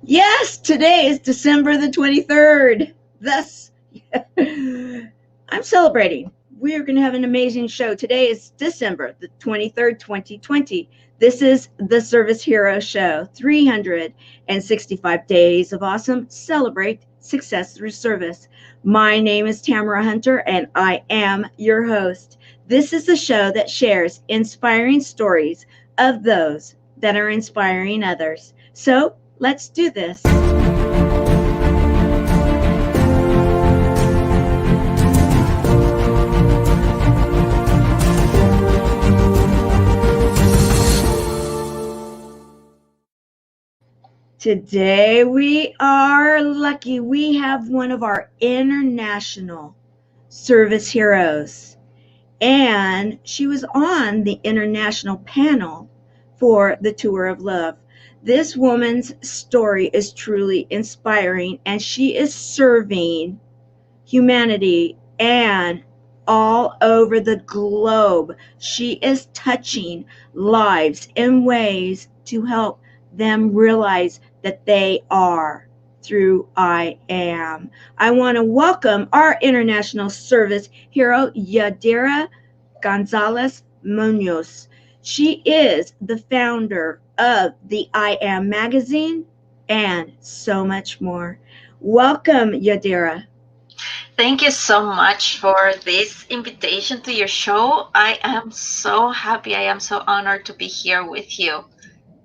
Yes, today is December the 23rd. Thus, I'm celebrating. We are going to have an amazing show. Today is December the 23rd, 2020. This is the Service Hero Show. 365 days of awesome. Celebrate success through service. My name is Tamara Hunter, and I am your host. This is the show that shares inspiring stories of those that are inspiring others. So, let's do this. Today we are lucky. We have one of our international service heroes, and she was on the international panel for the Tour of Love. This woman's story is truly inspiring, and she is serving humanity and all over the globe. She is touching lives in ways to help them realize that they are through I Am. I want to welcome our international service hero, Yadira Gonzalez Munoz. She is the founder of the I Am magazine and so much more. Welcome, Yadira. Thank you so much for this invitation to your show. I am so happy. I am so honored to be here with you.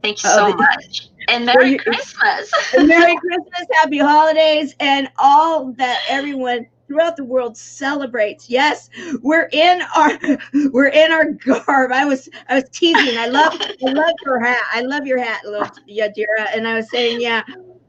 Thank you so much. And Merry Christmas. Merry Christmas, Happy Holidays, and all that everyone throughout the world celebrates. Yes, we're in our garb. I was teasing. I love your hat. I love your hat, Yadira. And I was saying, yeah,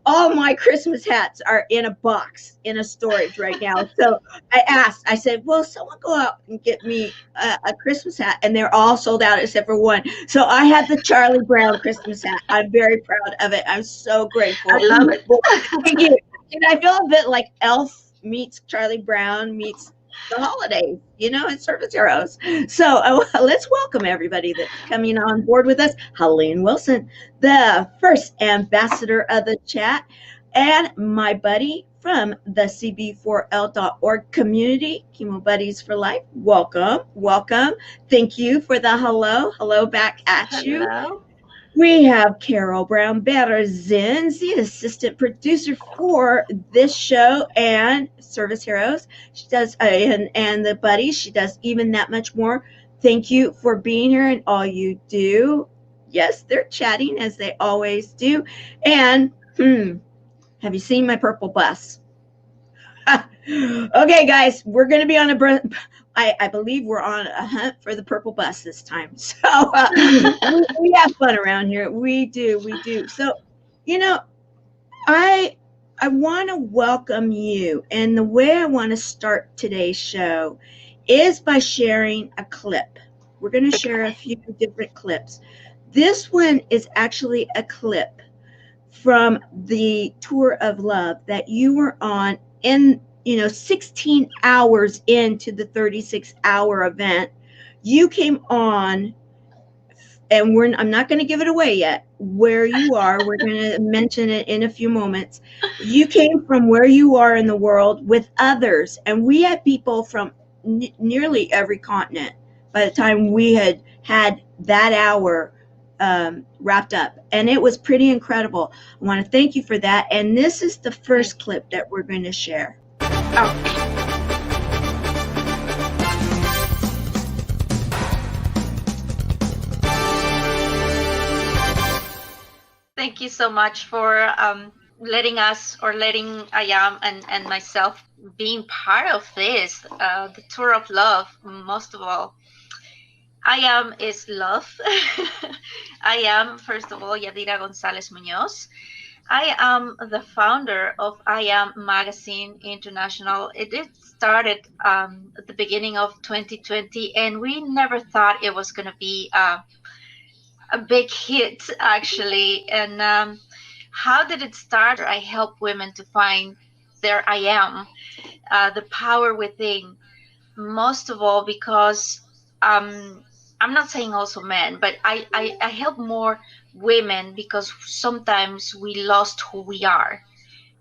all my Christmas hats are in a box in a storage right now. So I said, well, someone go out and get me a Christmas hat, and they're all sold out except for one. So I have the Charlie Brown Christmas hat. I'm very proud of it. I'm so grateful. I love it. Thank you. And I feel a bit like Elf meets Charlie Brown meets the holidays, and service heroes. So let's welcome everybody that's coming on board with us. Helene Wilson, the first ambassador of the chat, and my buddy from the CB4L.org community, Chemo Buddies for Life. Welcome. Thank you for the hello back at you. Hello. We have Carol Brown Berzins, the assistant producer for this show and Service Heroes. She does, and the buddies, she does even that much more. Thank you for being here and all you do. Yes, they're chatting as they always do. And, have you seen my purple bus? Okay, guys, we're going to be on I believe we're on a hunt for the purple bus this time. So we have fun around here. We do. So, I want to welcome you. And the way I want to start today's show is by sharing a clip. We're going to share a few different clips. This one is actually a clip from the Tour of Love that you were on in 16 hours into the 36-hour event. You came on, and I'm not going to give it away yet, where you are. We're going to mention it in a few moments. You came from where you are in the world with others, and we had people from nearly every continent by the time we had that hour wrapped up, and it was pretty incredible. I want to thank you for that, and this is the first clip that we're going to share. Thank you so much for letting I Am and myself being part of this, the Tour of Love. Most of all, I Am is love. I am, first of all, Yadira Gonzalez Munoz. I am the founder of I Am Magazine International. It started at the beginning of 2020, and we never thought it was going to be a big hit, actually. And how did it start? I help women to find their I Am, the power within, most of all because I'm not saying also men, but I help more women, because sometimes we lost who we are.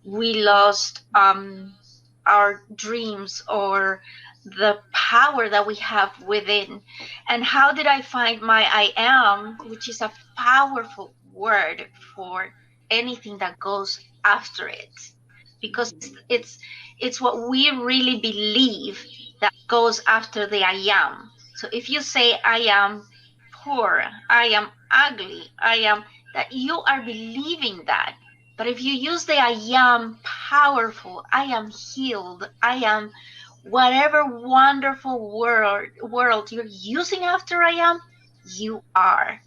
We lost our dreams or the power that we have within. And how did I find my I am, which is a powerful word for anything that goes after it, because it's what we really believe that goes after the I am. So if you say I am poor, I am ugly, I am, that you are believing that. But if you use the I am powerful, I am healed, I am whatever wonderful world you're using after I am, you are.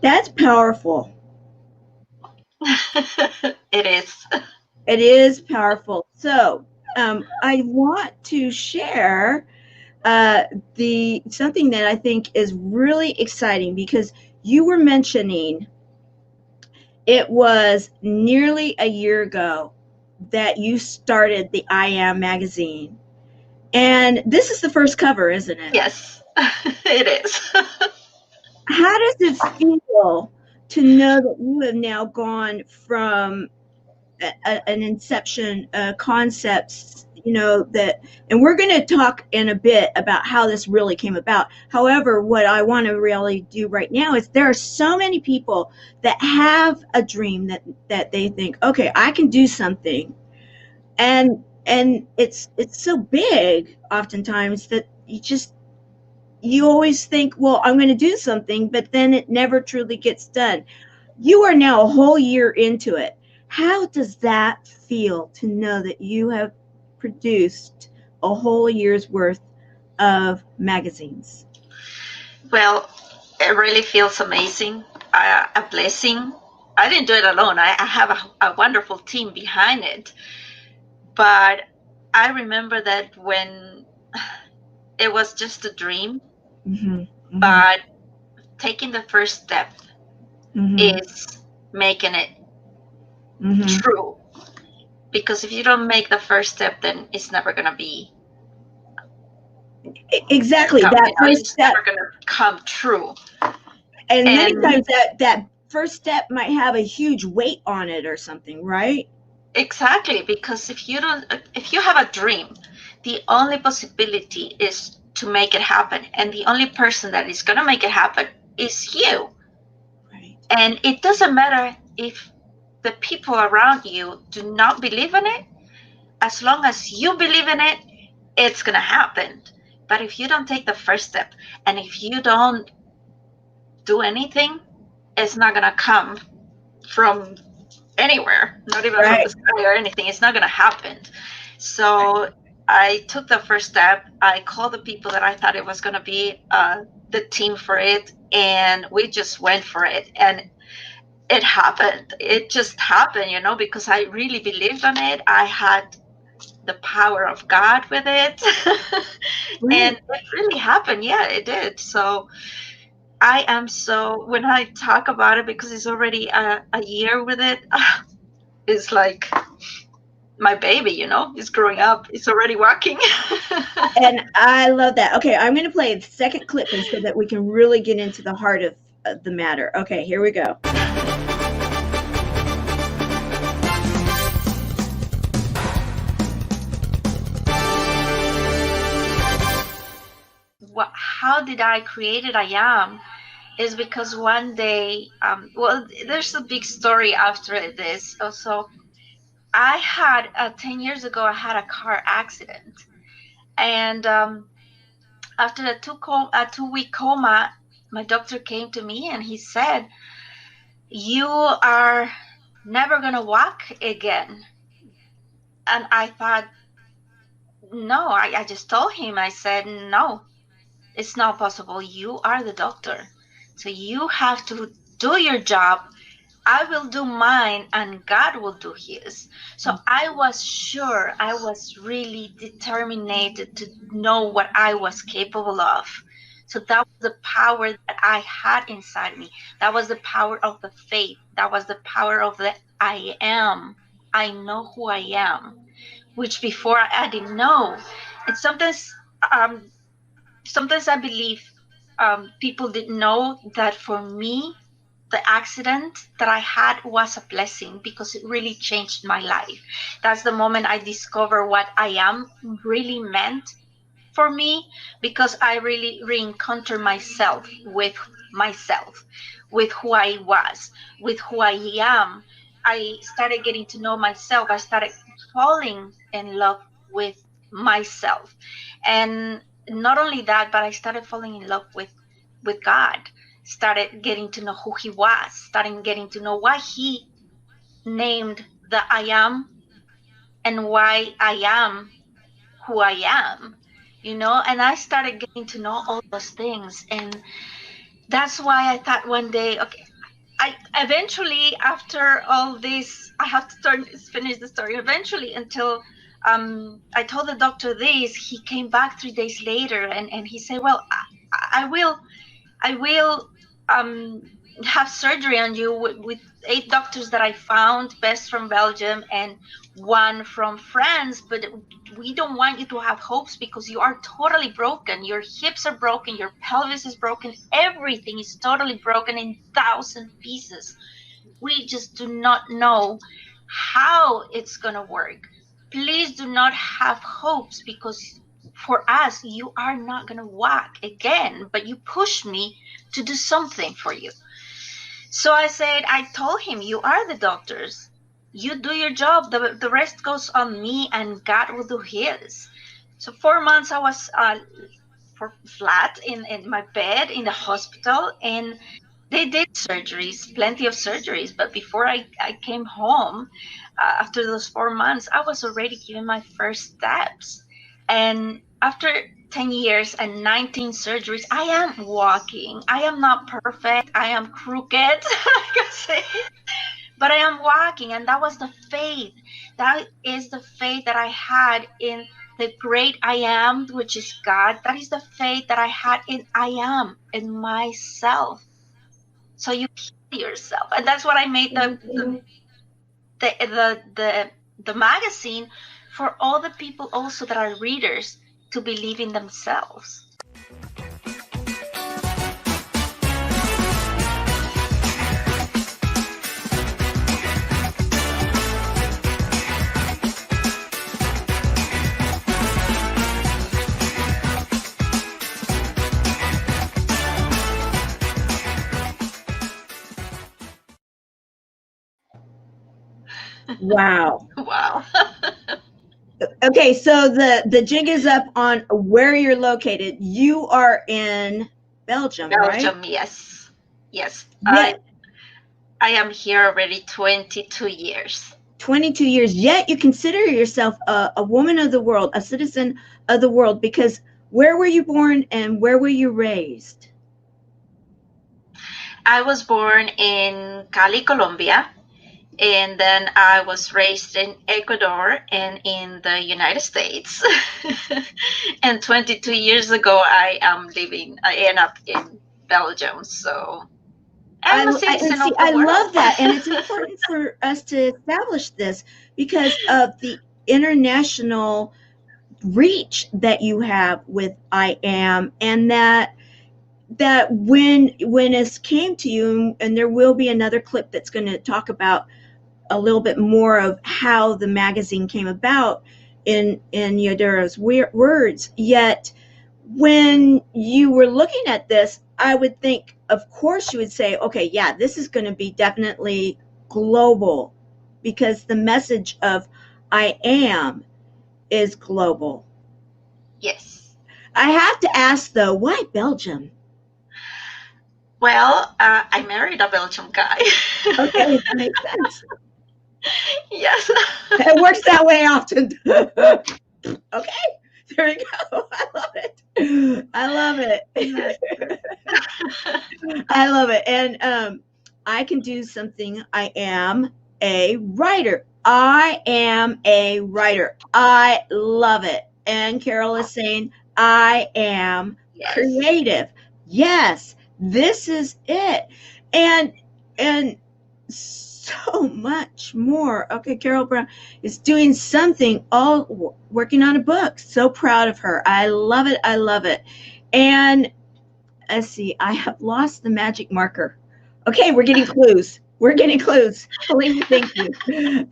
That's powerful. It is. It is powerful. So I want to share something that I think is really exciting, because you were mentioning it was nearly a year ago that you started the I Am magazine. And this is the first cover, isn't it? Yes, it is. How does it feel to know that you have now gone from an inception concepts, that, and we're going to talk in a bit about how this really came about. However, what I want to really do right now is, there are so many people that have a dream that they think, okay, I can do something, and it's so big oftentimes that you always think, well, I'm going to do something, but then it never truly gets done. You are now a whole year into it. How does that feel to know that you have produced a whole year's worth of magazines? Well, it really feels amazing, a blessing. I didn't do it alone. I have a wonderful team behind it. But I remember that when it was just a dream, but taking the first step is making it true. Because if you don't make the first step, then it's never going to be exactly that first it's step. never going to come true. And many times that first step might have a huge weight on it or something, right? Exactly, because if you have a dream, the only possibility is to make it happen, and the only person that is going to make it happen is you. Right. And it doesn't matter if the people around you do not believe in it. As long as you believe in it, it's going to happen. But if you don't take the first step, and if you don't do anything, it's not going to come from anywhere, not even from the sky or anything. It's not going to happen. So I took the first step. I called the people that I thought it was going to be the team for it, and we just went for it. And it happened. It just happened, because I really believed in it. I had the power of God with it. And it really happened. Yeah, it did. So I am when I talk about it, because it's already a year with it, it's like my baby, it's growing up. It's already walking. And I love that. Okay, I'm going to play the second clip so that we can really get into the heart of the matter. Okay, here we go. How did I create it? I am is because one day, there's a big story after this. Also, I had 10 years ago, I had a car accident, and after a 2-week coma, my doctor came to me and he said, "You are never gonna walk again." And I thought, no, I just told him, I said, no, it's not possible. You are the doctor, so you have to do your job I will do mine and God will do his. So I was sure, I was really determined to know what I was capable of. So that was the power that I had inside me. That was the power of the faith. That was the power of the I am. I know who I am, which before I didn't know. And um, sometimes I believe people didn't know that for me, the accident that I had was a blessing because it really changed my life. That's the moment I discovered what I am really meant for me, because I really re-encountered myself, with who I was, with who I am. I started getting to know myself. I started falling in love with myself. And not only that, but I started falling in love with God, started getting to know who he was, starting getting to know why he named the I am, and why I am who I am, and I started getting to know all those things. And that's why I thought one day, okay, I eventually, after all this, I have to finish the story. Eventually, until I told the doctor this, he came back 3 days later, and he said, well, I will um, have surgery on you with 8 doctors that I found, best from Belgium and one from France. But we don't want you to have hopes because you are totally broken. Your hips are broken, your pelvis is broken, everything is totally broken in 1,000 pieces. We just do not know how it's going to work. Please do not have hopes, because for us, you are not going to walk again, but you pushed me to do something for you. So I told him, you are the doctors. You do your job. The rest goes on me, and God will do his. So 4 months I was flat in my bed in the hospital, and they did surgeries, plenty of surgeries. But before I came home, after those 4 months, I was already giving my first steps. And after 10 years and 19 surgeries, I am walking. I am not perfect. I am crooked, like I say, but I am walking. And that was the faith. That is the faith that I had in the great I am, which is God. That is the faith that I had in I am, in myself. So you heal yourself. And that's what I made the magazine, for all the people also that are readers, to believe in themselves. Wow. Wow. Okay, so the jig is up on where you're located. You are in Belgium, Belgium, right? yes. Yes. Yet I am here already 22 years. 22 years, yet you consider yourself a woman of the world, a citizen of the world, because where were you born and where were you raised? I was born in Cali, Colombia, and then I was raised in Ecuador and in the United States. And 22 years ago, I end up in Belgium. So I'm a And citizen see, of the I world. love that, and it's important for us to establish this because of the international reach that you have with I am, and that when it came to you, and there will be another clip that's going to talk about a little bit more of how the magazine came about in Yadira's words. Yet when you were looking at this, I would think, of course, you would say, okay, yeah, this is going to be definitely global because the message of I am is global. Yes. I have to ask though, why Belgium? Well, I married a Belgian guy. Okay, that makes sense. Yes. It works that way often. Okay, there we go. I love it. I love it. I love it. And I can do something. I am a writer. I am a writer. I love it. And Carol is saying, I am Yes. creative. Yes, this is it. And and so much more. Okay, Carol Brown is doing something, all working on a book. So proud of her. I love it. I love it. And let's see, I have lost the magic marker. Okay, we're getting clues. We're getting clues. Helene, thank you.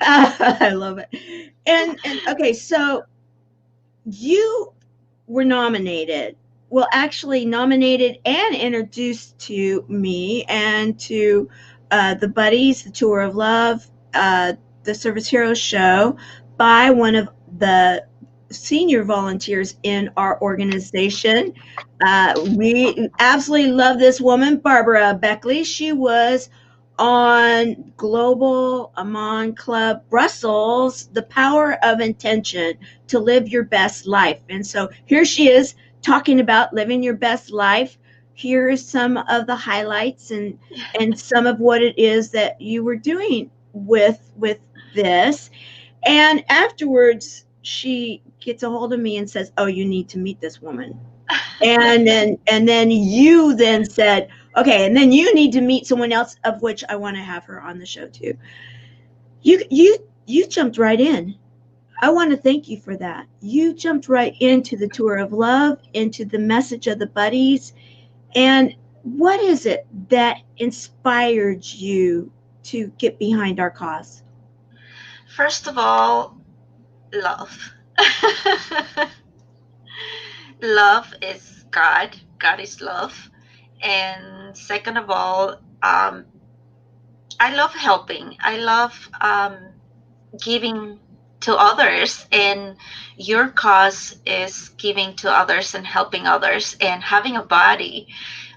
I love it. And okay, so you were nominated. Well, actually, nominated and introduced to me and to the Buddies, the Tour of Love, the Service Heroes show by one of the senior volunteers in our organization. We absolutely love this woman, Barbara Beckley. She was on Global Amon Club Brussels, The Power of Intention to Live Your Best Life. And so here she is talking about living your best life. Here is some of the highlights and some of what it is that you were doing with this. And afterwards, she gets a hold of me and says, "Oh, you need to meet this woman." And then you then said, "Okay, and then you need to meet someone else, of which I want to have her on the show too." You jumped right in. I want to thank you for that. You jumped right into the tour of love, into the message of the buddies. And what is it that inspired you to get behind our cause? First of all, love. Love is God. God is love. And second of all, I love helping. I love giving to others, and your cause is giving to others and helping others, and having a body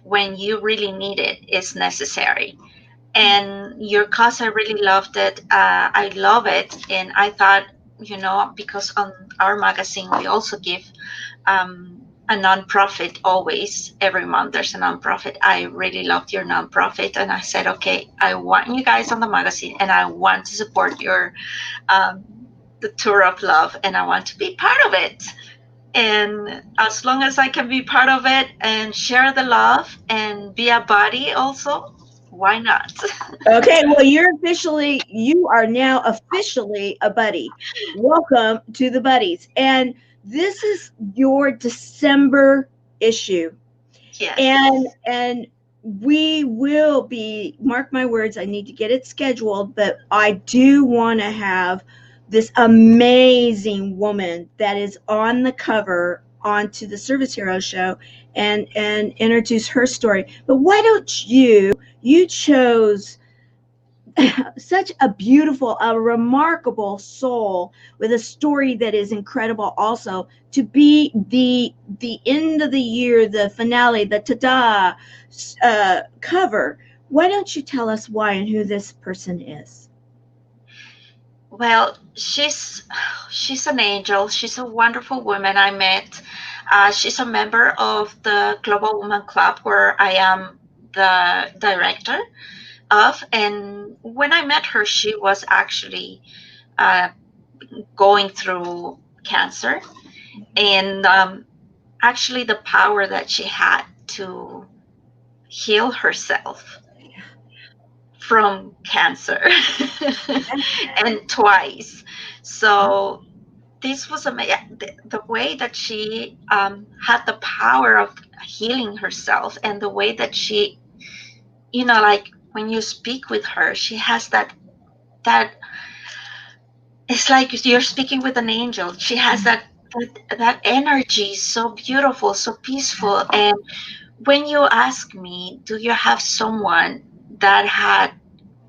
when you really need it is necessary. And your cause, I really loved it. I love it. And I thought, because on our magazine we also give a nonprofit. Always every month there's a nonprofit. I really loved your nonprofit, and I said, okay, I want you guys on the magazine, and I want to support your um, the tour of love, and I want to be part of it. And as long as I can be part of it and share the love and be a body also, why not? Okay, well, you are now officially a buddy. Welcome to the buddies. And this is your December issue. Yes. And we will be, mark my words, I need to get it scheduled, but I do want to have this amazing woman that is on the cover onto the Service Hero show and introduce her story. But why don't you chose such a beautiful, a remarkable soul with a story that is incredible also to be the end of the year, the finale, the ta-da cover. Why don't you tell us why and who this person is? Well, she's an angel. She's a wonderful woman I met. She's a member of the Global Woman Club, where I am the director of. And when I met her, she was actually uh, going through cancer, and actually the power that she had to heal herself from cancer and twice. So this was amazing. The way that she had the power of healing herself, and the way that she, like when you speak with her, she has that it's like you're speaking with an angel. She has that energy, so beautiful, so peaceful. And when you ask me, do you have someone that had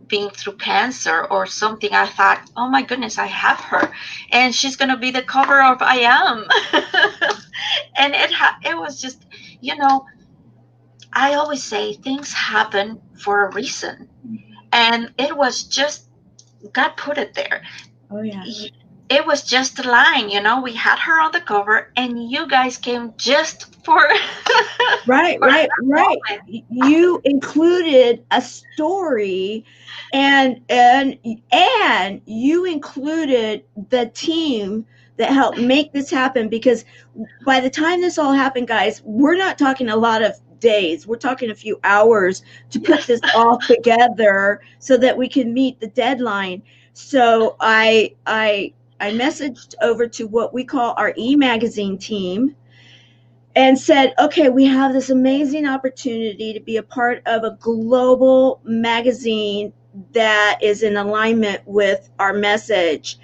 been through cancer or something, I thought, oh my goodness, I have her, and she's gonna be the cover of I Am. And it was just, I always say things happen for a reason, and it was just God put it there. Oh yeah. it was just a line, you know. We had her on the cover, and you guys came just for Right, for right, that right. moment. You included a story, and you included the team that helped make this happen, because by the time this all happened, guys, we're not talking a lot of days. We're talking a few hours to put Yes. this all together so that we can meet the deadline. So I messaged over to what we call our e-magazine team and said, okay, we have this amazing opportunity to be a part of a global magazine that is in alignment with our message.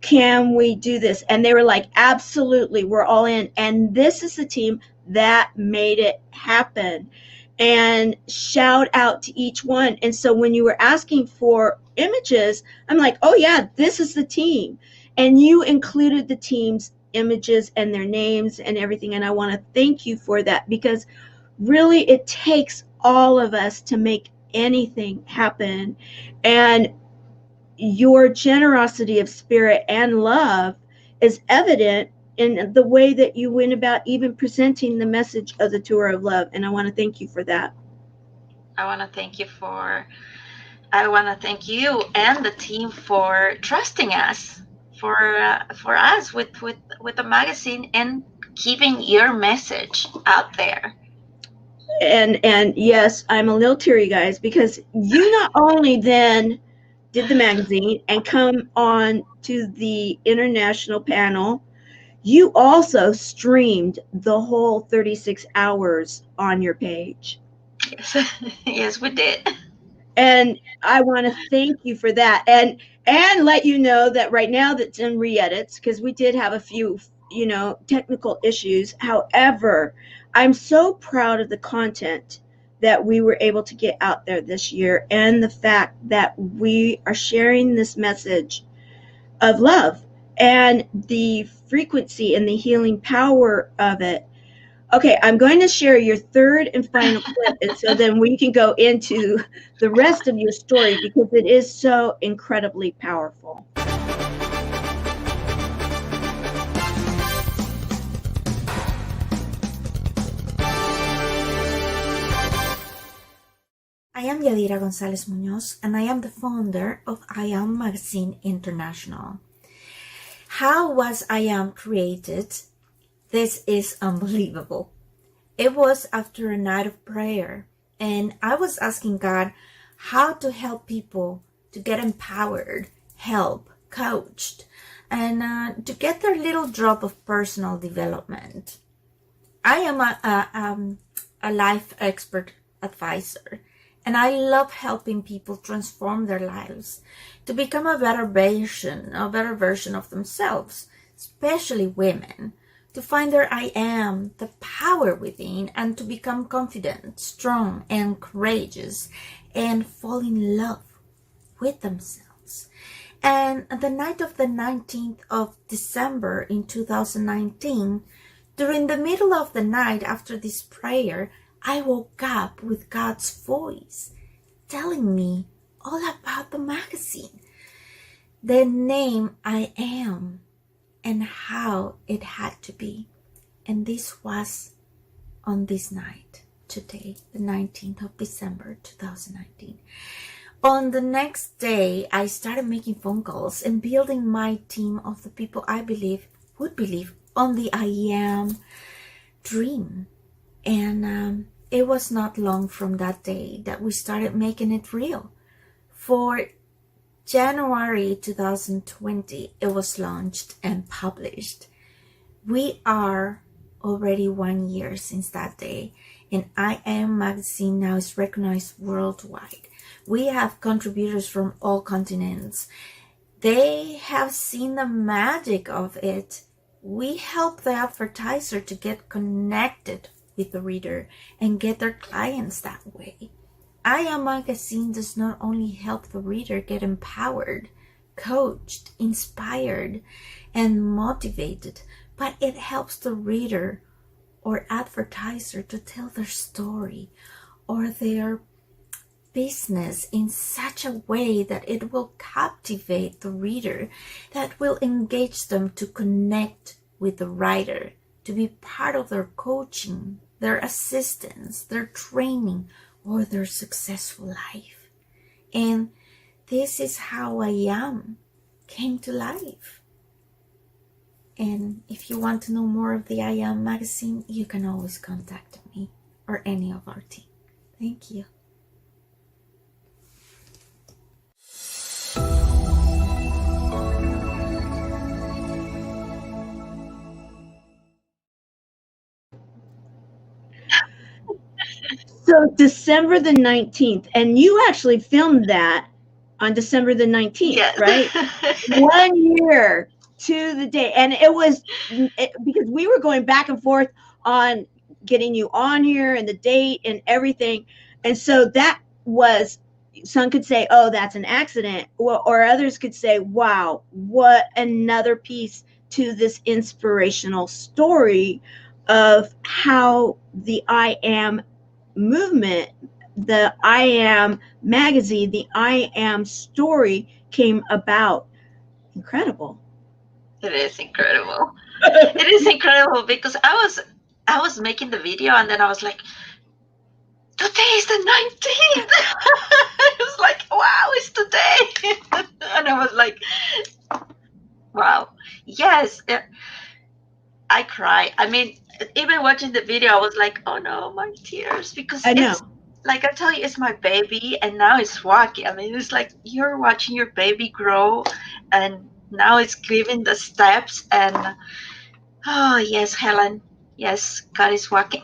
Can we do this? And they were like, absolutely, we're all in. And this is the team that made it happen. And shout out to each one. And so when you were asking for images, I'm like, oh, yeah, this is the team. And you included the team's images and their names and everything. And I want to thank you for that, because really it takes all of us to make anything happen. And your generosity of spirit and love is evident in the way that you went about even presenting the message of the tour of love. And I want to thank you for that. I want to thank you I want to thank you and the team for trusting us, for us with the magazine and keeping your message out there. And yes, I'm a little teary, guys, because you not only then did the magazine and come on to the international panel, you also streamed the whole 36 hours on your page. Yes, yes, we did. And I want to thank you for that, and let you know that right now that's in re-edits, because we did have a few, technical issues. However, I'm so proud of the content that we were able to get out there this year, and the fact that we are sharing this message of love and the frequency and the healing power of it. Okay, I'm going to share your third and final clip, and so then we can go into the rest of your story, because it is so incredibly powerful. I am Yadira Gonzalez Munoz, and I am the founder of I Am Magazine International. How was I Am created? This is unbelievable. It was after a night of prayer, and I was asking God how to help people to get empowered, help, coached, and to get their little drop of personal development. I am a life expert advisor, and I love helping people transform their lives to become a better version of themselves, especially women, to find their I am, the power within, and to become confident, strong, and courageous, and fall in love with themselves. And the night of the 19th of December in 2019, during the middle of the night after this prayer, I woke up with God's voice telling me all about the magazine, the name I Am, and how it had to be. And this was on this night, today, the 19th of December 2019. On the next day, I started making phone calls and building my team of the people I would believe on the I Am dream. And it was not long from that day that we started making it real. For January 2020, it was launched and published. We are already 1 year since that day, and I Am Magazine now is recognized worldwide. We have contributors from all continents. They have seen the magic of it. We help the advertiser to get connected with the reader and get their clients that way. I Am Magazine does not only help the reader get empowered, coached, inspired, and motivated, but it helps the reader or advertiser to tell their story or their business in such a way that it will captivate the reader, that will engage them to connect with the writer, to be part of their coaching, their assistance, their training, or their successful life. And this is how I Am came to life. And if you want to know more of the I Am magazine, you can always contact me or any of our team. Thank you. So December the 19th, and you actually filmed that on December the 19th, Yes. right? 1 year to the day. And it was because we were going back and forth on getting you on here and the date and everything. And so that was, some could say, oh, that's an accident. Or others could say, wow, what another piece to this inspirational story of how the I Am movement, the I Am magazine, the I Am story came about. Incredible. It is incredible. It is incredible because I was making the video and then I was like, today is the 19th. I was like, wow, it's today. And I was like, wow, yes. I cry. I mean, even watching the video, I was like, oh no, my tears, because I know. it's like I tell you, it's my baby, and now it's walking. I mean, it's like you're watching your baby grow, and now it's giving the steps. And oh yes, Helen, yes, God is walking.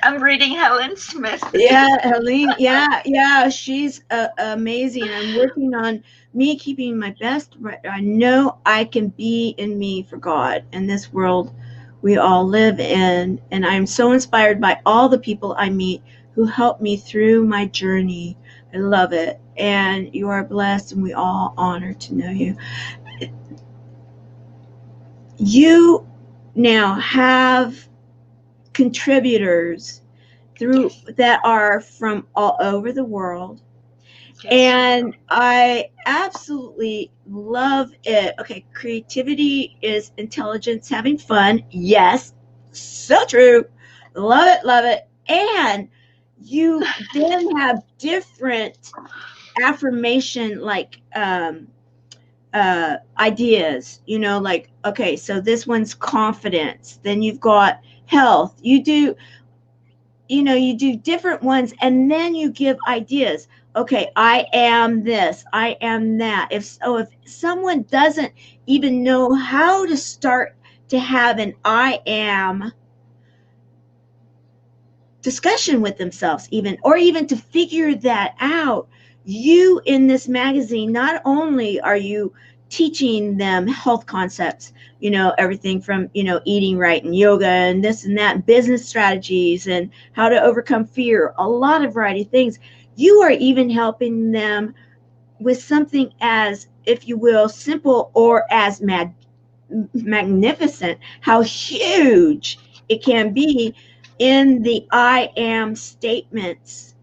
I'm reading Helen's message. Yeah, Helene. Yeah, she's amazing. I'm working on me keeping my best. I know I can be in me for God in this world we all live in, and I'm so inspired by all the people I meet who help me through my journey. I love it, and you are blessed, and we all honor to know you. You now have contributors through that are from all over the world. Yes. And I absolutely love it. Okay, creativity is intelligence, having fun. Yes, so true. Love it, love it. And you then have different affirmation like ideas, like, okay, so this one's confidence, then you've got health. You do different ones, and then you give ideas. Okay, I am this, I am that. If someone doesn't even know how to start to have an I am discussion with themselves, or even to figure that out, you in this magazine, not only are you teaching them health concepts, everything from, eating right and yoga and this and that, and business strategies and how to overcome fear, a lot of variety of things. You are even helping them with something as, if you will, simple or as magnificent, how huge it can be in the I am statements.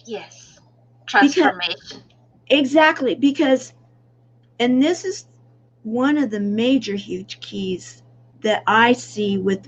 Yes, transformation. Exactly, because, and this is one of the major huge keys that I see with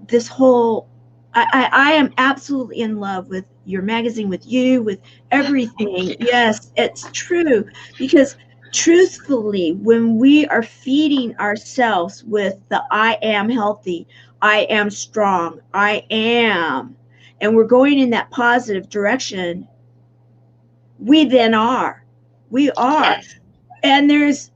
this whole, I am absolutely in love with your magazine, with you, with everything. Yes, it's true, because truthfully, when we are feeding ourselves with the I am healthy, I am strong, I am, and we're going in that positive direction, we then are. We are. Yes. And there's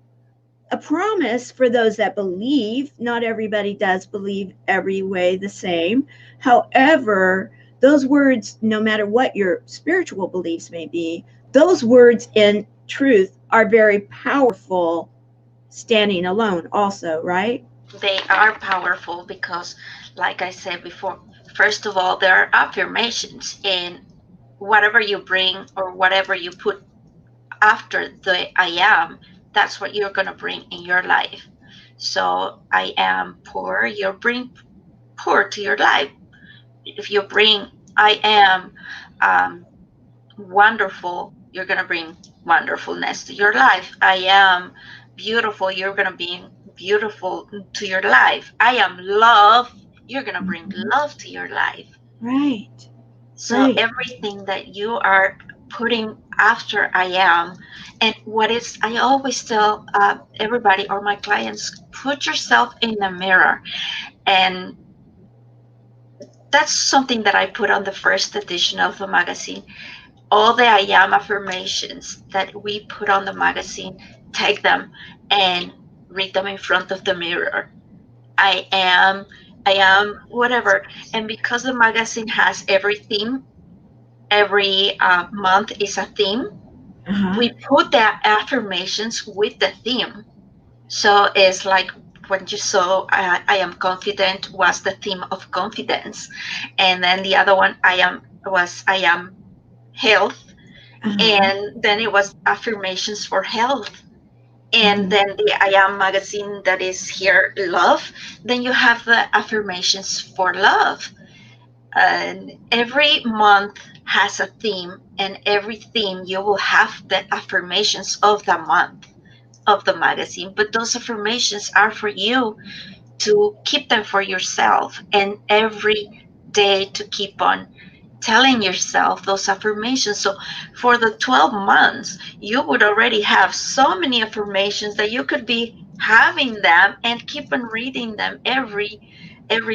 a promise for those that believe. Not everybody does believe every way the same. However, those words, no matter what your spiritual beliefs may be, those words in truth are very powerful standing alone also, right? They are powerful because, like I said before, first of all, there are affirmations, and whatever you bring or whatever you put after the I am, that's what you're going to bring in your life. So I am poor, you bring poor to your life. If you bring I am wonderful, you're going to bring wonderfulness to your life. I am beautiful, you're going to bring beautiful to your life. I am love, you're going to bring love to your life. Right. So everything that you are putting after I am, and what is, I always tell everybody or my clients, put yourself in the mirror. And that's something that I put on the first edition of the magazine. All the I am affirmations that we put on the magazine, take them and read them in front of the mirror. I am whatever. And because the magazine has every theme, every month is a theme, we put the affirmations with the theme. So it's like when you saw I am confident was the theme of confidence. And then the other one, I am health. And then it was affirmations for health. And then the I Am magazine that is here, love. Then you have the affirmations for love. And every month has a theme, and every theme you will have the affirmations of the month of the magazine. But those affirmations are for you to keep them for yourself, and every day to keep on telling yourself those affirmations. So for the 12 months, you would already have so many affirmations that you could be having them and keep on reading them every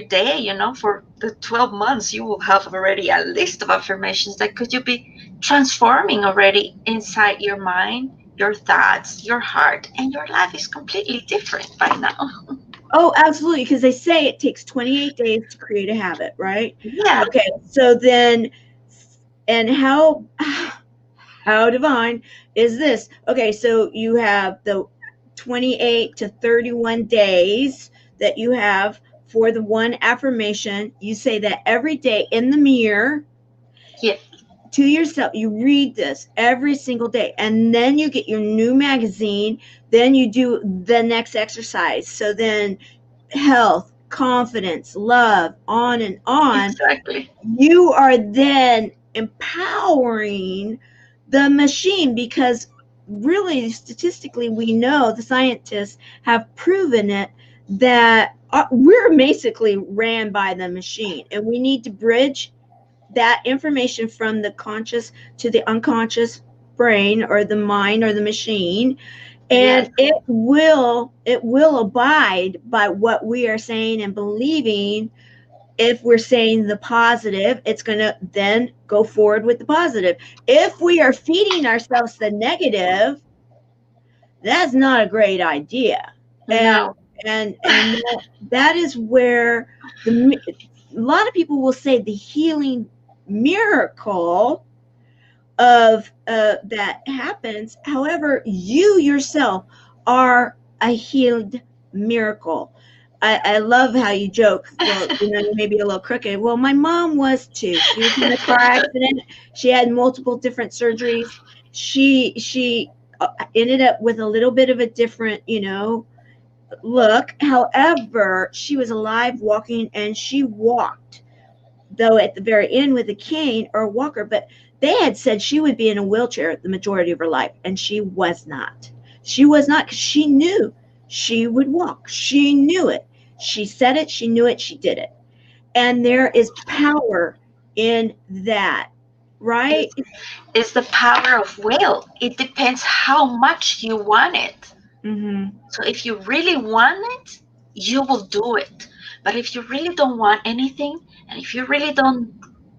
day. For the 12 months, you will have already a list of affirmations that could you be transforming already inside your mind, your thoughts, your heart, and your life is completely different by now. Oh, absolutely. Because they say it takes 28 days to create a habit, right? Yeah. Okay. So then, and how divine is this? Okay. So you have the 28 to 31 days that you have for the one affirmation. You say that every day in the mirror. Yeah. To yourself. You read this every single day, and then you get your new magazine. Then you do the next exercise. So then health, confidence, love, on and on. Exactly. You are then empowering the machine, because really statistically we know, the scientists have proven it, that we're basically ran by the machine, and we need to bridge that information from the conscious to the unconscious brain or the mind or the machine, and it will abide by what we are saying and believing. If we're saying the positive, it's going to then go forward with the positive. If we are feeding ourselves the negative, that's not a great idea. No. And that is where a lot of people will say the healing miracle of that happens. However, you yourself are a healed miracle. I love how you joke. Well, maybe a little crooked. Well, my mom was too. She was in a car accident. She had multiple different surgeries. She ended up with a little bit of a different, look. However, she was alive, walking, and she walked, though at the very end with a cane or a walker. But they had said she would be in a wheelchair the majority of her life, and she was not. She was not, because she knew she would walk. She knew it. She said it. She knew it. She did it. And there is power in that, right? It's the power of will. It depends how much you want it. So if you really want it, you will do it. But if you really don't want anything, and if you really don't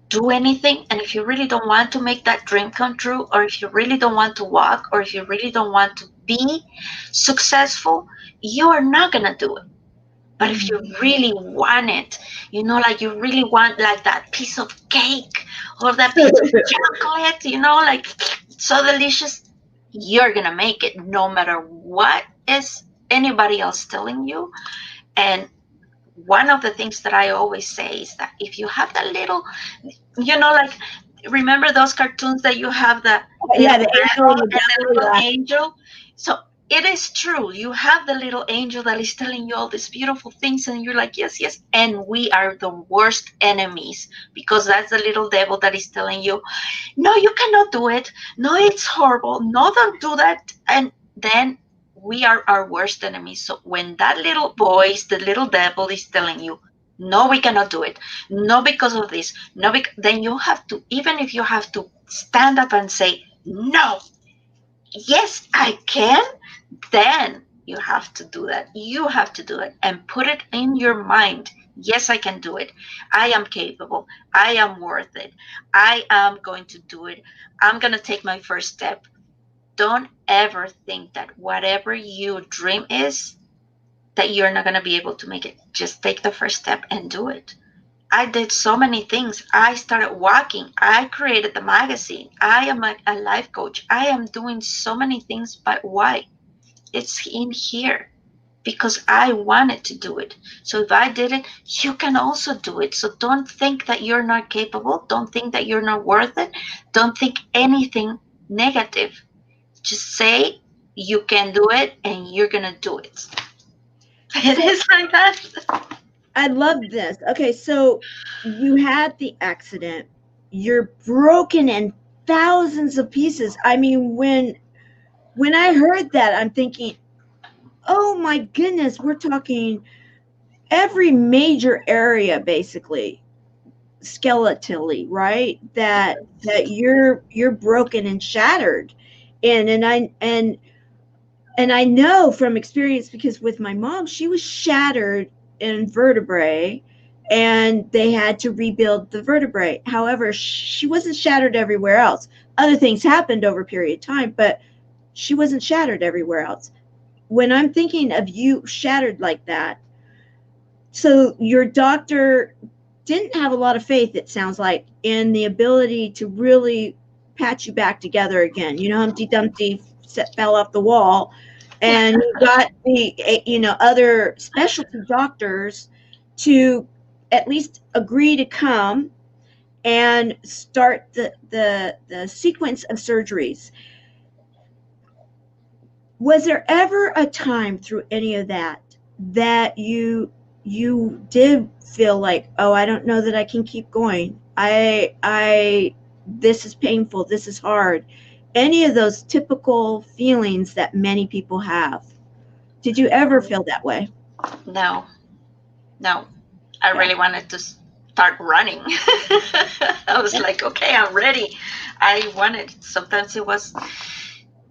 do anything, and if you really don't want to make that dream come true, or if you really don't want to walk, or if you really don't want to be successful, you are not going to do it. But if you really want it, like you really want like that piece of cake or that piece of chocolate, like so delicious, you're going to make it no matter what is anybody else telling you. And one of the things that I always say is that if you have that little, like, remember those cartoons that you have the angel and the little angel? So it is true. You have the little angel that is telling you all these beautiful things, and you're like, yes, yes. And we are the worst enemies, because that's the little devil that is telling you, no, you cannot do it. No, it's horrible. No, don't do that. And then we are our worst enemies. So when that little voice, the little devil is telling you, no, we cannot do it. No, because of this. No, then you have to, even if you have to stand up and say, no, yes, I can, then you have to do that. You have to do it and put it in your mind. Yes, I can do it. I am capable. I am worth it. I am going to do it. I'm going to take my first step. Don't ever think that whatever your dream is, that you're not going to be able to make it. Just take the first step and do it. I did so many things. I started walking. I created the magazine. I am a life coach. I am doing so many things, but why? It's in here because I wanted to do it. So if I did it, you can also do it. So don't think that you're not capable. Don't think that you're not worth it. Don't think anything negative. Just say you can do it and you're going to do it. It is like that. I love this. Okay, so you had the accident. You're broken in thousands of pieces. I mean, when I heard that, I'm thinking, oh my goodness, we're talking every major area basically skeletally, right? That you're broken and shattered. And I know from experience, because with my mom, she was shattered in vertebrae and they had to rebuild the vertebrae. However, she wasn't shattered everywhere else. Other things happened over a period of time, but she wasn't shattered everywhere else. When I'm thinking of you shattered like that, so your doctor didn't have a lot of faith, it sounds like, in the ability to really patch you back together again. You know, Humpty Dumpty fell off the wall, and you got the other specialty doctors to at least agree to come and start the sequence of surgeries. Was there ever a time through any of that you did feel like, oh, I don't know that I can keep going. This is painful. This is hard. Any of those typical feelings that many people have. Did you ever feel that way? No. I really wanted to start running. I was like, okay, I'm ready. I wanted, sometimes it was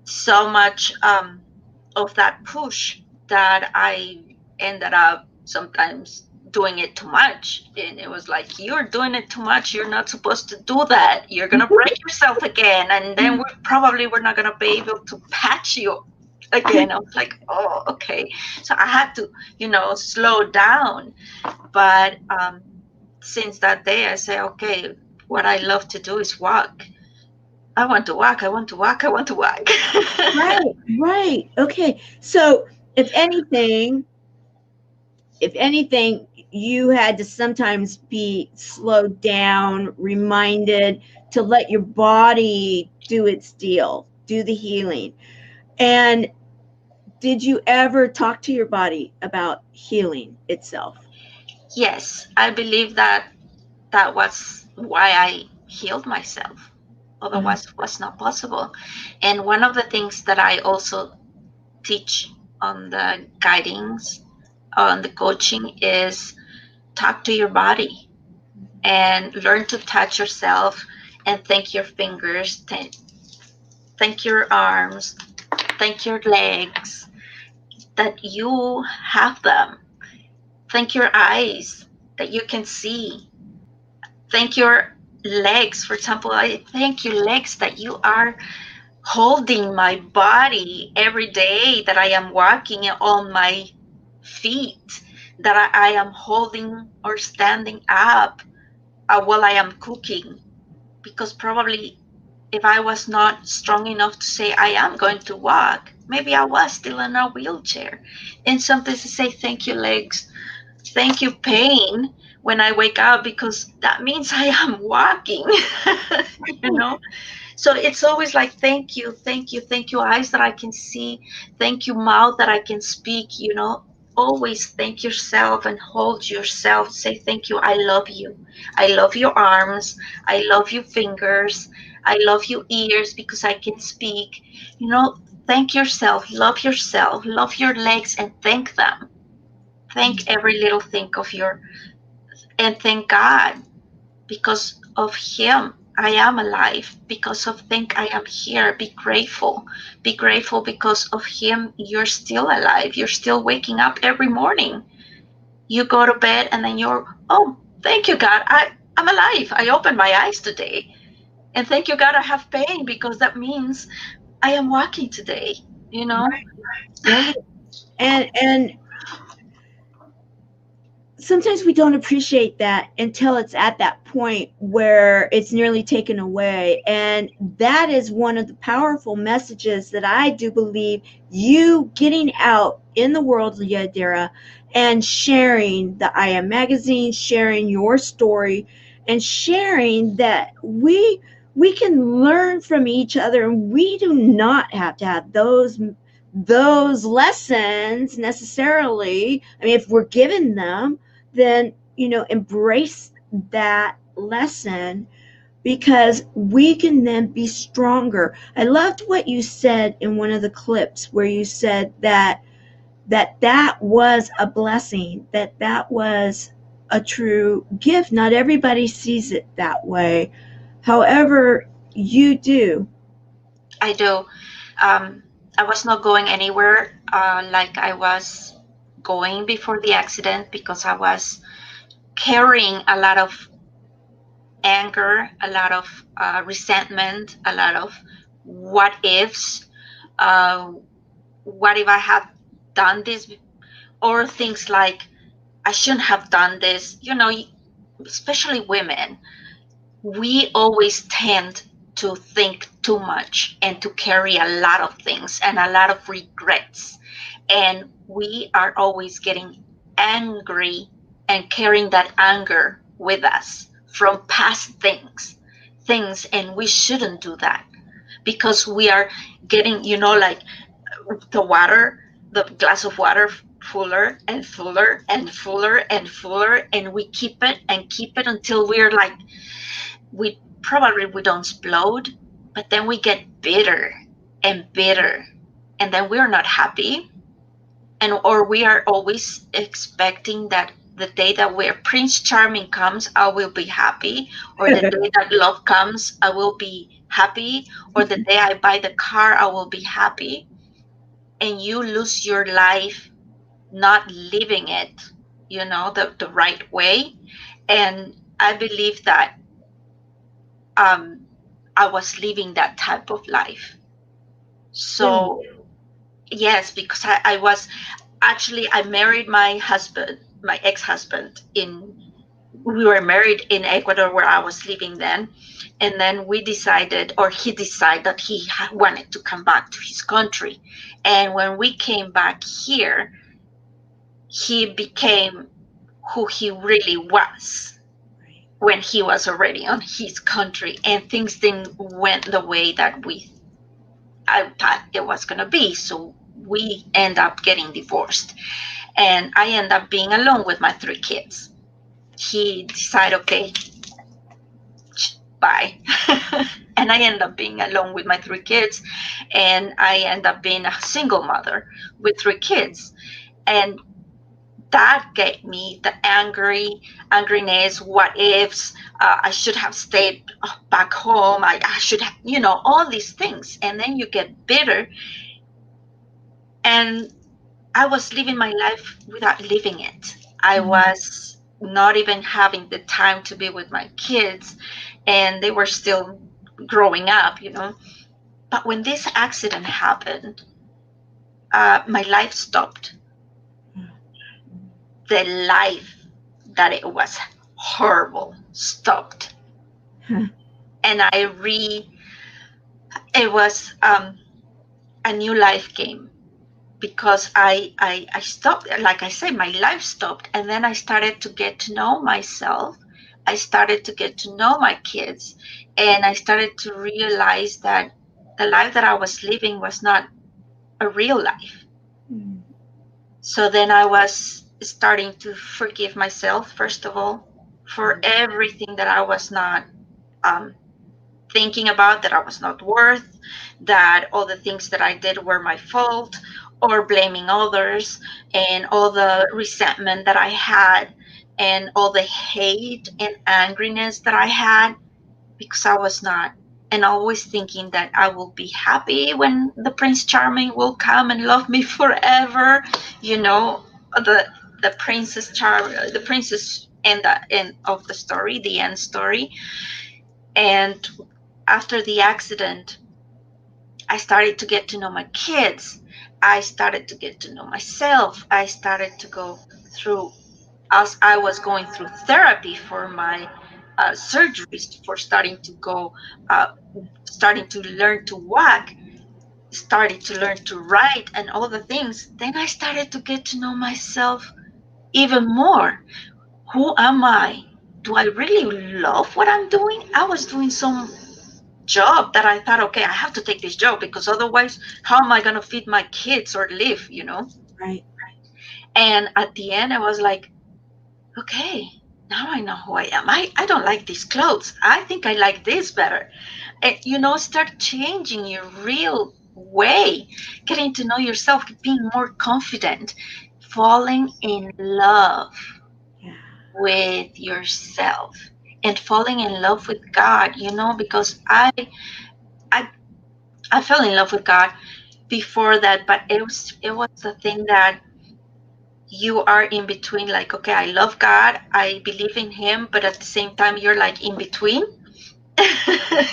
so much of that push that I ended up sometimes doing it too much. And it was like, you're doing it too much. You're not supposed to do that. You're going to break yourself again. And then we're not going to be able to patch you again. I was like, oh, okay. So I had to, slow down. But since that day, I say, okay, what I love to do is walk. I want to walk. Right. Okay. So if anything, you had to sometimes be slowed down, reminded to let your body do its deal, do the healing. And did you ever talk to your body about healing itself? Yes, I believe that was why I healed myself. Otherwise, it was not possible. And one of the things that I also teach on the guidings, on the coaching, is talk to your body and learn to touch yourself and thank your fingers, thank your arms, thank your legs, that you have them. Thank your eyes that you can see. Thank your legs. For example, I thank you, legs, that you are holding my body every day, that I am walking on my feet, that I am holding or standing up while I am cooking. Because probably if I was not strong enough to say I am going to walk, maybe I was still in a wheelchair. And sometimes I say, thank you, legs. Thank you, pain, when I wake up, because that means I am walking. So it's always like, thank you, thank you, thank you, eyes that I can see, thank you, mouth that I can speak, you know. Always thank yourself and hold yourself. Say thank you. I love you. I love your arms. I love your fingers. I love your ears because I can speak. You know, thank yourself, love your legs and thank them. Thank every little thing of your, and thank God because of him I am alive. Because of think I am here. Be grateful. Be grateful because of him you're still alive. You're still waking up every morning. You go to bed and then you're, oh, thank you God, I'm alive. I opened my eyes today. And thank you God I have pain because that means I am walking today, you know. Right. And sometimes we don't appreciate that until it's at that point where it's nearly taken away. And that is one of the powerful messages that I do believe you getting out in the world, Yadira, and sharing the I Am magazine, sharing your story, and sharing that we can learn from each other, and we do not have to have those lessons necessarily. I mean, if we're given them, then embrace that lesson, because we can then be stronger. I loved what you said in one of the clips where you said that was a blessing, that was a true gift. Not everybody sees it that way, however you do. I do. I was not going anywhere like I was going before the accident because I was carrying a lot of anger, a lot of resentment, a lot of what ifs. Uh, what if I had done this? Or things like, I shouldn't have done this. You know, especially women, we always tend to think too much and to carry a lot of things and a lot of regrets. And we are always getting angry and carrying that anger with us from past things, and we shouldn't do that because we are getting, you know, like the glass of water fuller and fuller and fuller and fuller, and we keep it and keep it until we're like, we don't explode, but then we get bitter and bitter, and then we're not happy, and or we are always expecting that the day that where Prince Charming comes, I will be happy, or the day that love comes, I will be happy, or the day I buy the car, I will be happy, and you lose your life not living it, you know, the right way. And I believe that I was living that type of life. So yes, because I was actually, I married my husband, my ex-husband, we were married in Ecuador where I was living then. And then we decided, or he decided that he wanted to come back to his country. And when we came back here, he became who he really was when he was already on his country, and things didn't went the way that I thought it was going to be. So we end up getting divorced, and I end up being alone with my 3 kids. He decided, okay, bye. And I end up being alone with my 3 kids, and I end up being a single mother with 3 kids. And that gave me the angriness, what ifs, I should have stayed back home, I should have, you know, all these things. And then you get bitter. And I was living my life without living it. I was not even having the time to be with my kids, and they were still growing up, you know. But when this accident happened, my life stopped. The life that it was horrible stopped. And it was a new life came, because I stopped, like I said, my life stopped, and then I started to get to know myself, I started to get to know my kids, and I started to realize that the life that I was living was not a real life. Mm. So then I was starting to forgive myself, first of all, for everything that I was not um, thinking about, that I was not worth, that all the things that I did were my fault, or blaming others, and all the resentment that I had, and all the hate and angriness that I had because I was not. And always thinking that I will be happy when the Prince Charming will come and love me forever, you know, the princess charm, the princess and the end of the story, the end story. And after the accident, I started to get to know my kids. I started to get to know myself. I started to go through, as I was going through therapy for my surgeries, for uh, starting to learn to walk, started to learn to write, and all the things. Then I started to get to know myself even more. Who am I? Do I really love what I'm doing? I was doing some job that I thought, okay, I have to take this job because otherwise, how am I going to feed my kids or live, you know? Right. And at the end, I was like, okay, now I know who I am. I don't like these clothes. I think I like this better. And, you know, start changing your real way, getting to know yourself, being more confident, falling in love Yeah. with yourself and falling in love with God, you know, because I I fell in love with God before that, but it was the thing that you are in between, like, okay, I love God, I believe in him, but at the same time you're like in between.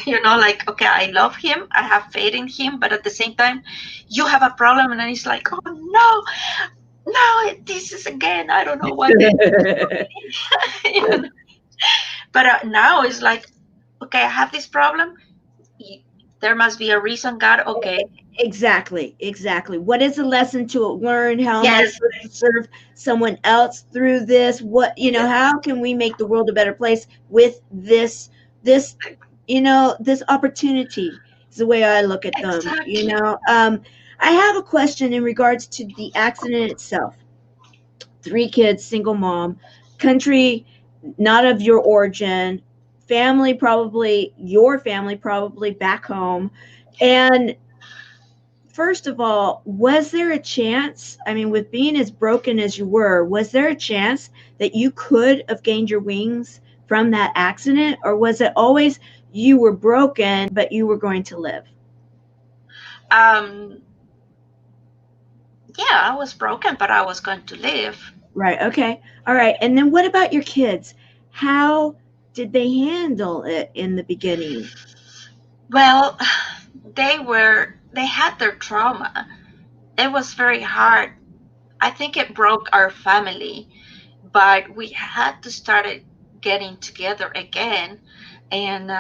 You know, like, okay, I love him, I have faith in him, but at the same time you have a problem, and then it's like, oh no, no, this is again, I don't know what. You know? But now it's like, okay, I have this problem, there must be a reason, God, okay. Exactly, exactly. What is the lesson to learn? How am I Yes, supposed to serve someone else through this? What, yes, how can we make the world a better place with this, this opportunity is the way I look at them, exactly. I have a question in regards to the accident itself. 3 kids, single mom, country not of your origin, family probably, your family probably back home. And first of all, was there a chance? I mean, with being as broken as you were, was there a chance that you could have gained your wings from that accident? Or was it always you were broken, but you were going to live? um yeah, I was broken, but I was going to live. Right. Okay. All right. And then what about your kids? How did they handle it in the beginning? Well, they had their trauma. It was very hard. I think it broke our family, but we had to start it getting together again, and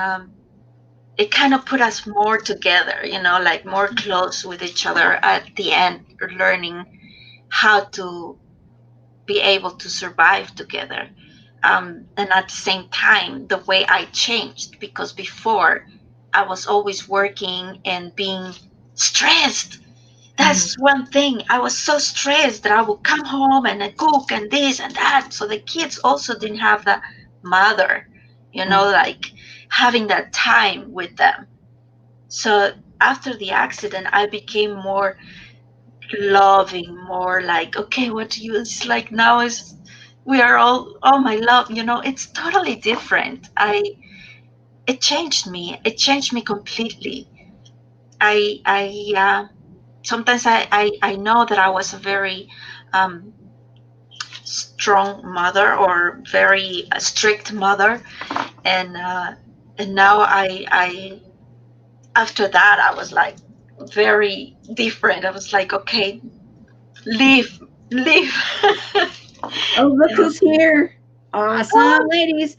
it kind of put us more together, you know, like more close with each other at the end, learning how to be able to survive together. And at the same time, the way I changed, because before I was always working and being stressed. Mm. That's one thing. I was so stressed that I would come home and I cook and this and that. So the kids also didn't have the mother, you know, Right. like having that time with them. So after the accident, I became more loving, more like, okay, what do you, it's like now is, we are all, oh my love, you know, it's totally different. It changed me. It changed me completely. Sometimes I know that I was a very um, strong mother, or very strict mother, and now I after that I was like very different. I was like, okay, leave, leave. Oh, look You know, who's here. Awesome, oh, ladies.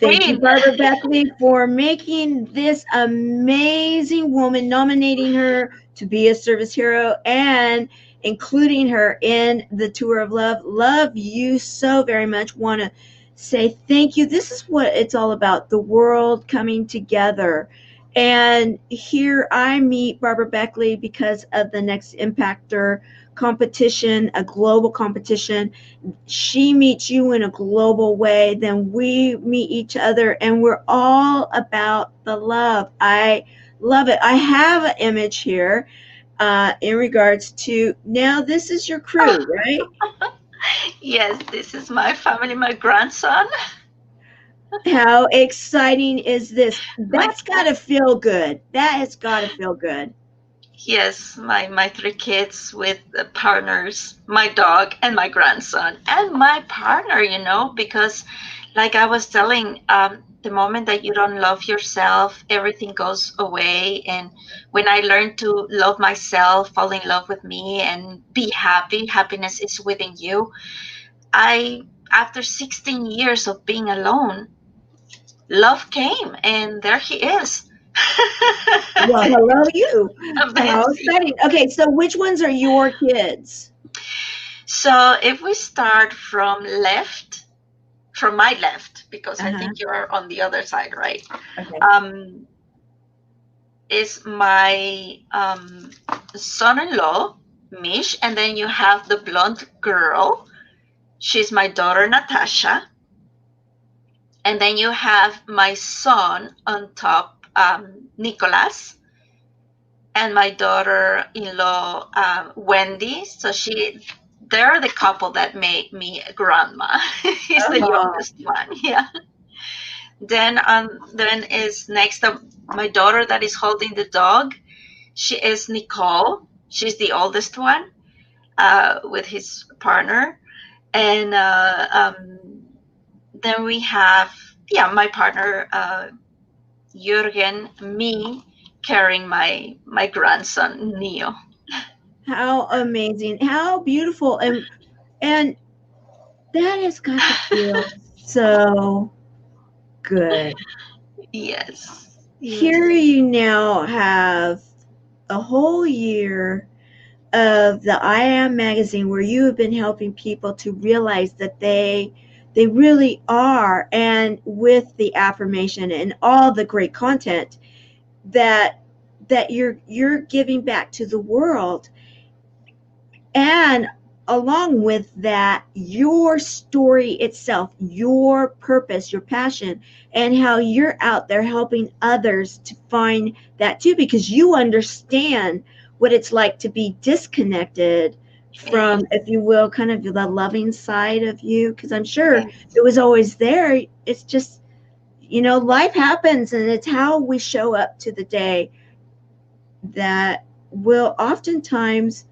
Thank you, Queen. Barbara Beckley, for making this amazing woman, nominating her to be a service hero and including her in the tour of love. Love you so very much. Want to say thank you. This is what it's all about, the world coming together. And here I meet Barbara Beckley because of the Next Impactor competition, a global competition. She meets you in a global way, then we meet each other, and we're all about the love. I love it. I have an image here in regards to, now this is your crew, right? Yes, this is my family, my grandson. How exciting is this? My That's got to feel good. That has got to feel good. Yes, my three kids with partners, my dog and my grandson and my partner, because like I was telling, the moment that you don't love yourself, everything goes away. And when I learned to love myself, fall in love with me and be happy, happiness is within you. After 16 years of being alone, love came and there he is. Well, hello, you. How Amazing. exciting. Okay, so which ones are your kids? So if we start from my left, because I Uh-huh. think you're on the other side, right? Okay. Is my son-in-law, Mish, and then you have the blonde girl. She's my daughter, Natasha. And then you have my son on top, Nicholas, and my daughter-in-law, Wendy. So they're the couple that made me a grandma. He's the Oh, youngest one, yeah. Then is next up my daughter that is holding the dog. She is Nicole. She's the oldest one, with his partner, and then we have, yeah, my partner, Jürgen, me carrying my grandson Neo. how amazing. How beautiful. And that has got to feel so good. Yes, Here yes, you now have a whole year of the I Am magazine where you have been helping people to realize that they really are, and with the affirmation and all the great content that you're giving back to the world. And along with that, your story itself, your purpose, your passion, and how you're out there helping others to find that too, because you understand what it's like to be disconnected yes, from, if you will, kind of the loving side of you. Because I'm sure yes, it was always there. It's just, life happens, and it's how we show up to the day that will oftentimes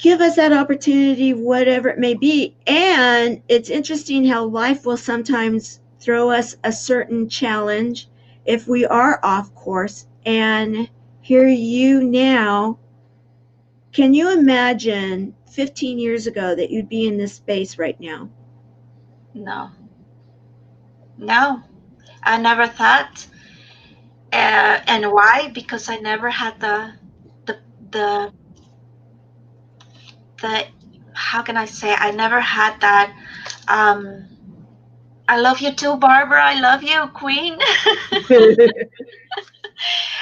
give us that opportunity, whatever it may be. And it's interesting how life will sometimes throw us a certain challenge if we are off course. And here you now, can you imagine 15 years ago that you'd be in this space right now? no, no, I never thought. And why? Because I never had the the the how can I say, I never had that. um I love you too, Barbara. I love you, Queen.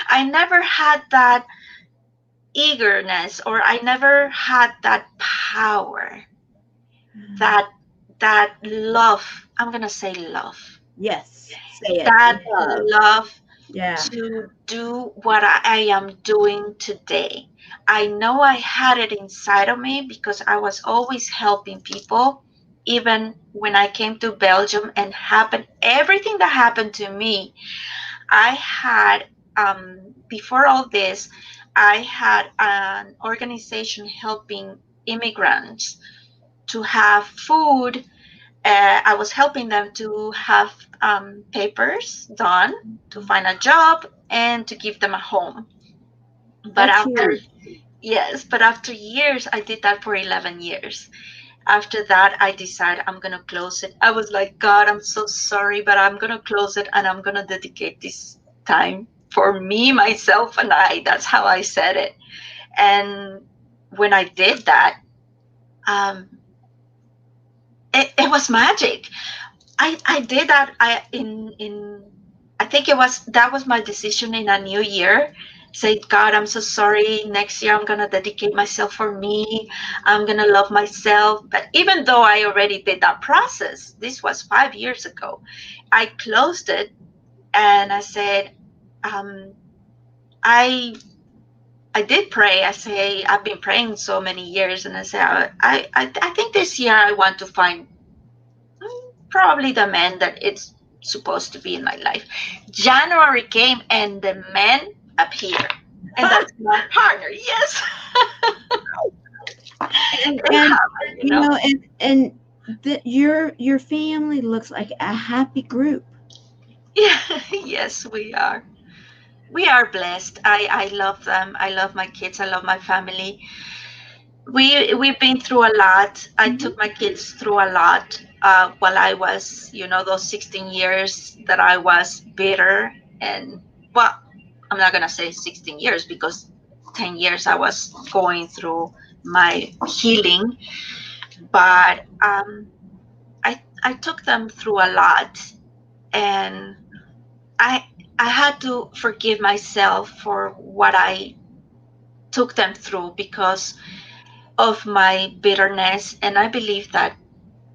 I never had that eagerness, or I never had that power, that love. I'm gonna say love. Yes, say it. That Love. love Yeah. to do what I am doing today. I know I had it inside of me because I was always helping people. Even when I came to Belgium and happened everything that happened to me, I had, before all this, I had an organization helping immigrants to have food. I was helping them to have papers done, to find a job, and to give them a home. But That's after, huge. yes, but after years, I did that for 11 years. After that, I decided I'm going to close it. I was like, God, I'm so sorry, but I'm going to close it and I'm going to dedicate this time for me, myself, and I. That's how I said it. And when I did that, um, it was magic. I did that. I think that was my decision in a new year. Say, God, I'm so sorry. Next year I'm gonna dedicate myself for me. I'm gonna love myself. But even though I already did that process, this was 5 years ago. I closed it and I said, I did pray. I say I've been praying so many years, and I say I think this year I want to find probably the man that it's supposed to be in my life. January came and the man appeared, and that's my partner. Yes. And happened, you know, and your family looks like a happy group. Yeah. Yes, we are. We are blessed. I love them. I love my kids. I love my family. We've been through a lot. I took my kids through a lot while I was, those 16 years that I was bitter. And, well, I'm not gonna say 16 years because 10 years I was going through my healing. But I took them through a lot, and I I had to forgive myself for what I took them through because of my bitterness. And I believe that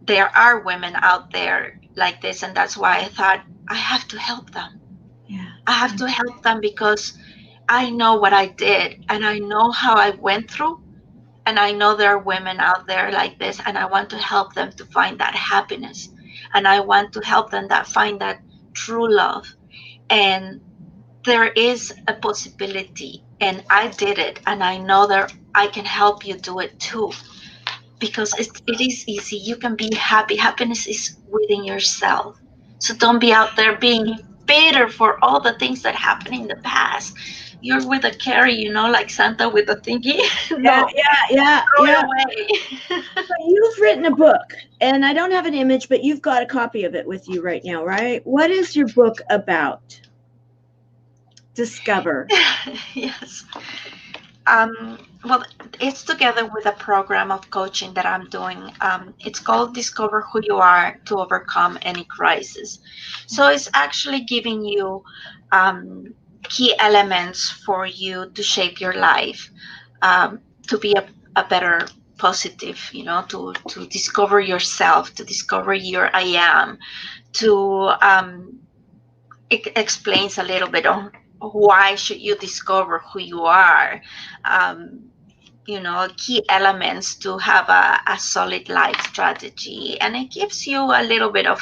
there are women out there like this, and that's why I thought I have to help them. Yeah. I have to help them because I know what I did and I know how I went through, and I know there are women out there like this, and I want to help them to find that happiness, and I want to help them that find that true love. And there is a possibility, and I did it, and I know that I can help you do it too, because it is easy. You can be happy. Happiness is within yourself. So don't be out there being bitter for all the things that happened in the past. You're with a carry, like Santa with a thingy. No, Yeah. throw it away. So you've written a book, and I don't have an image, but you've got a copy of it with you right now, right? What is your book about? Discover. Yes. Well, it's together with a program of coaching that I'm doing. It's called Discover Who You Are to Overcome Any Crisis. So it's actually giving you key elements for you to shape your life, to be a better positive, to discover yourself, to discover your I am, to it explains a little bit on why should you discover who you are, key elements to have a solid life strategy. And it gives you a little bit of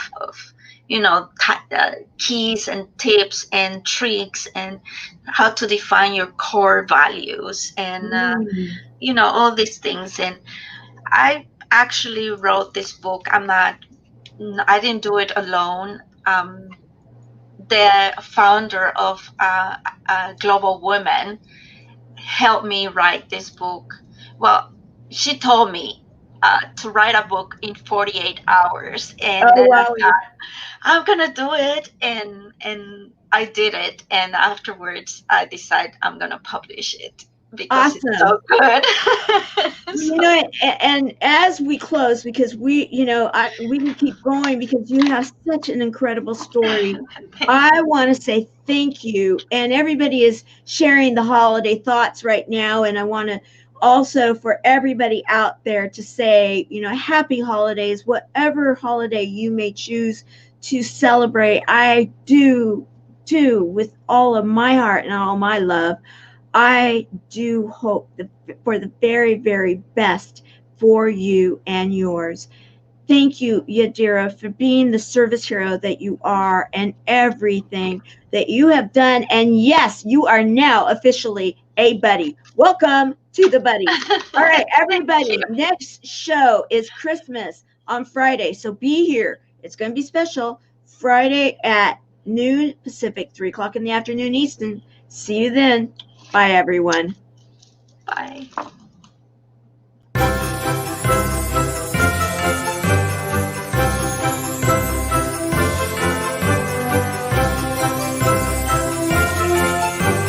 keys and tips and tricks and how to define your core values and all these things. And I actually wrote this book. I didn't do it alone. The founder of Global Women helped me write this book. Well, she told me to write a book in 48 hours, and then wow. I thought, I'm gonna do it, and I did it. And afterwards, I decided I'm gonna publish it because Awesome. It's so good. And as we close, because we can keep going because you have such an incredible story. I want to say thank you. And everybody is sharing the holiday thoughts right now. And I want to also for everybody out there to say, happy holidays, whatever holiday you may choose to celebrate. I do too, with all of my heart and all my love. I do hope for the very, very best for you and yours. Thank you, Yadira, for being the service hero that you are and everything that you have done. And yes, you are now officially a buddy. Welcome to the buddy. All right, everybody, next show is Christmas on Friday. So be here. It's going to be special. Friday at noon Pacific, 3 o'clock in the afternoon Eastern. See you then. Bye, everyone. Bye.